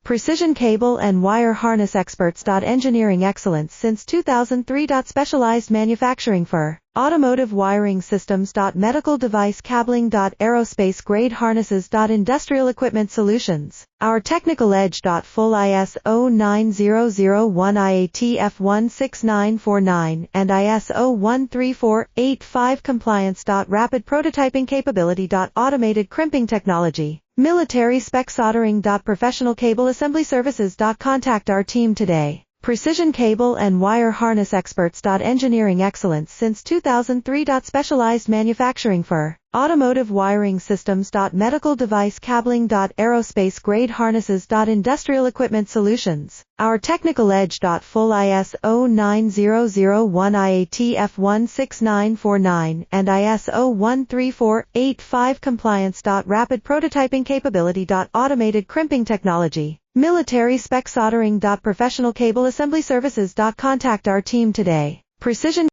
Precision cable and wire harness experts. Engineering excellence since 2003. Specialized manufacturing for automotive wiring systems. Medical device cabling. Aerospace grade harnesses. Industrial equipment solutions. Our technical edge. Full ISO 9001 IATF 16949 and ISO 13485 compliance. Rapid prototyping capability. Automated crimping technology. Military spec soldering. Professional cable assembly services. Contact our team today. Precision cable and wire harness experts. Engineering excellence since 2003. Specialized manufacturing for automotive wiring systems. Medical device cabling. Aerospace grade harnesses. Industrial equipment solutions. Our technical edge. Full ISO 9001 IATF 16949 and ISO 13485 compliance. Rapid prototyping capability. Automated crimping technology. Military spec soldering. Professional cable assembly services. Contact our team today. Precision